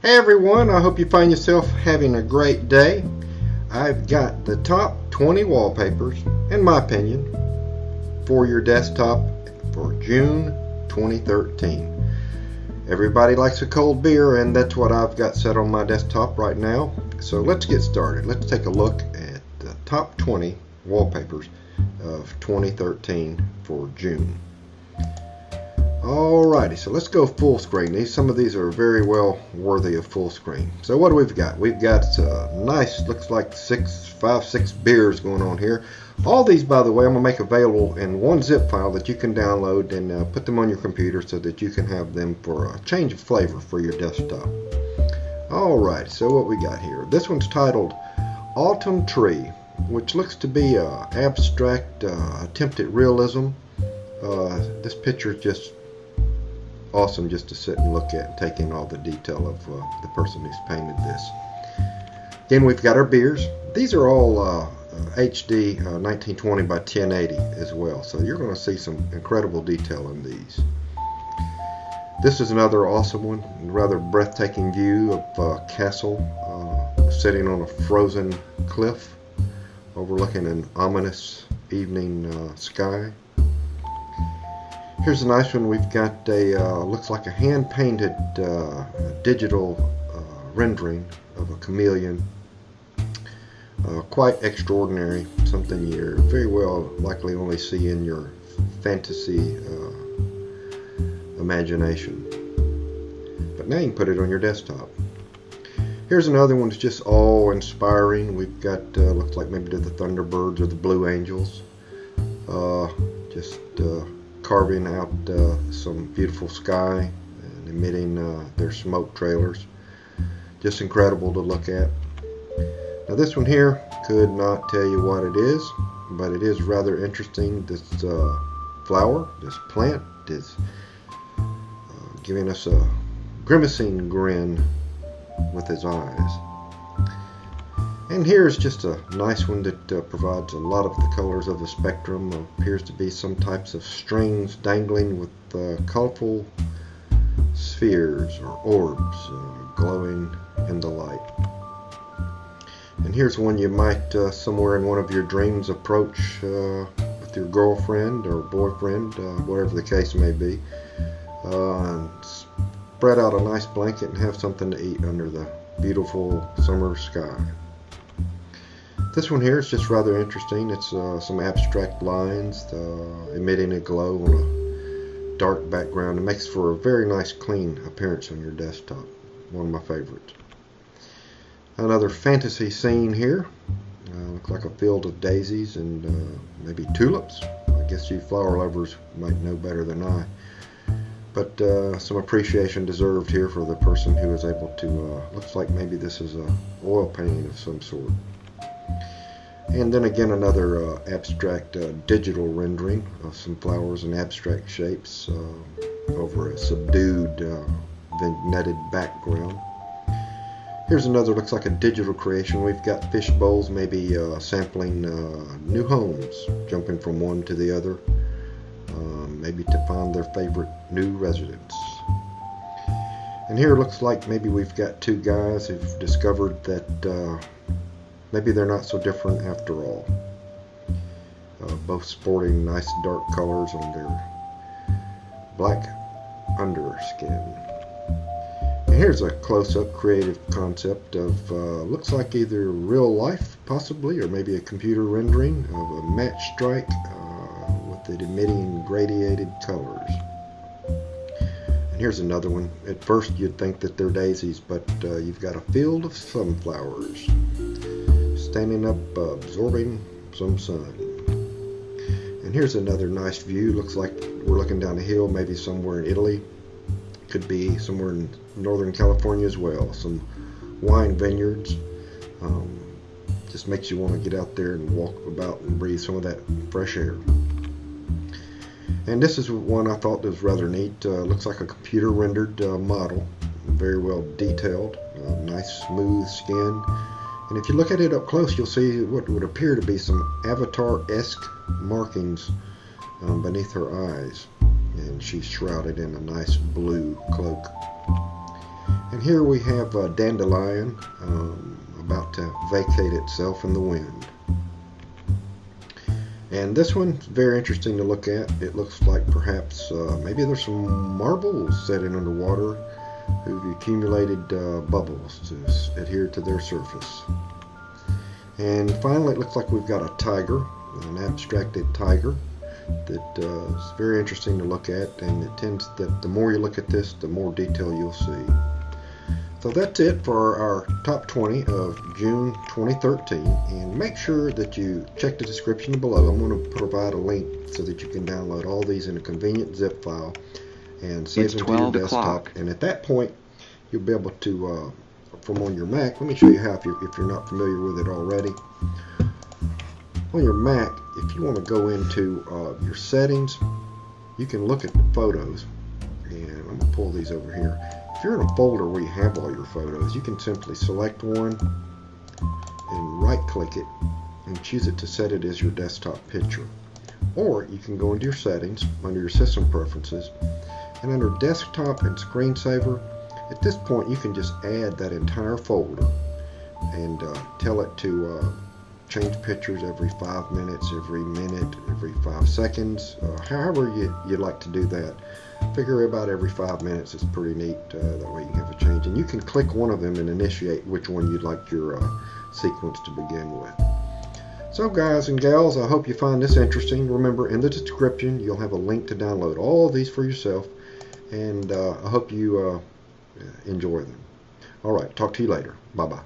Hey everyone, I hope you find yourself having a great day. I've got the top 20 wallpapers, in my opinion, for your desktop for June 2013. Everybody likes a cold beer, and that's what I've got set on my desktop right now. So let's get started. Let's take a look at the top 20 wallpapers of 2013 for June. Alrighty, so let's go full screen. Some of these are very well worthy of full screen. So what do we've got? We've got nice, looks like 6 beers going on here. All these, by the way, I'm going to make available in one zip file that you can download and put them on your computer so that you can have them for a change of flavor for your desktop. Alright, so what we got here. This one's titled Autumn Tree, which looks to be an abstract attempt at realism. This picture is just awesome just to sit and look at and take in all the detail of the person who's painted this. Then we've got our beers. These are all HD 1920 by 1080 as well, so you're going to see some incredible detail in these. This is another awesome one, rather breathtaking view of a castle sitting on a frozen cliff overlooking an ominous evening sky. Here's a nice one. We've got a looks like a hand-painted digital rendering of a chameleon. Quite extraordinary, something you're very well likely only see in your fantasy imagination. But now you can put it on your desktop. Here's another one that's just awe-inspiring. We've got looks like maybe the Thunderbirds or the Blue Angels. Just carving out some beautiful sky and emitting their smoke trailers. Just incredible to look at. Now this one here, could not tell you what it is, but it is rather interesting. This flower, this plant is giving us a grimacing grin with his eyes. And here's just a nice one that provides a lot of the colors of the spectrum. Appears to be some types of strings dangling with colorful spheres or orbs glowing in the light. And here's one you might somewhere in one of your dreams approach with your girlfriend or boyfriend, whatever the case may be, and spread out a nice blanket and have something to eat under the beautiful summer sky. This one here is just rather interesting. It's some abstract lines emitting a glow on a dark background. It makes for a very nice clean appearance on your desktop. One of my favorites. Another fantasy scene here. Looks like a field of daisies and maybe tulips. I guess you flower lovers might know better than I. But some appreciation deserved here for the person who was able to, looks like maybe this is a oil painting of some sort. And then again another abstract digital rendering of some flowers and abstract shapes over a subdued vignetted background. Here's another, looks like a digital creation. We've got fish bowls, maybe sampling new homes, jumping from one to the other, maybe to find their favorite new residence. And here it looks like maybe we've got two guys who've discovered that maybe they're not so different after all. Both sporting nice dark colors on their black underskin. And here's a close-up creative concept of looks like either real life possibly, or maybe a computer rendering of a match strike with it emitting gradiated colors. And here's another one. At first you'd think that they're daisies, but you've got a field of sunflowers standing up, absorbing some sun. And here's another nice view. Looks like we're looking down a hill, maybe somewhere in Italy. Could be somewhere in Northern California as well. Some wine vineyards. Just makes you want to get out there and walk about and breathe some of that fresh air. And this is one I thought was rather neat. Looks like a computer rendered model. Very well detailed. Nice smooth skin. And if you look at it up close, you'll see what would appear to be some avatar-esque markings beneath her eyes. And she's shrouded in a nice blue cloak. And here we have a dandelion about to vacate itself in the wind. And this one's very interesting to look at. It looks like perhaps maybe there's some marbles setting underwater who've accumulated bubbles to adhere to their surface. And finally, it looks like we've got a tiger, an abstracted tiger that is very interesting to look at, and it tends that the more you look at this, the more detail you'll see. So that's it for our top 20 of June 2013, and make sure that you check the description below. I'm going to provide a link so that you can download all these in a convenient zip file and save them to your desktop. And at that point, you'll be able to, from on your Mac, let me show you how if you're not familiar with it already. On your Mac, if you want to go into your settings, you can look at the photos, and I'm going to pull these over here. If you're in a folder where you have all your photos, you can simply select one and right click it and choose it to set it as your desktop picture. Or you can go into your settings under your system preferences, and under desktop and screensaver, at this point you can just add that entire folder and tell it to change pictures every 5 minutes, every minute, every 5 seconds, however you'd like to do that. Figure about every 5 minutes is pretty neat. That way you can have a change, and you can click one of them and initiate which one you'd like your sequence to begin with. So guys and gals, I hope you find this interesting. Remember, in the description you'll have a link to download all of these for yourself, and I hope you enjoy them. Alright, talk to you later. Bye bye.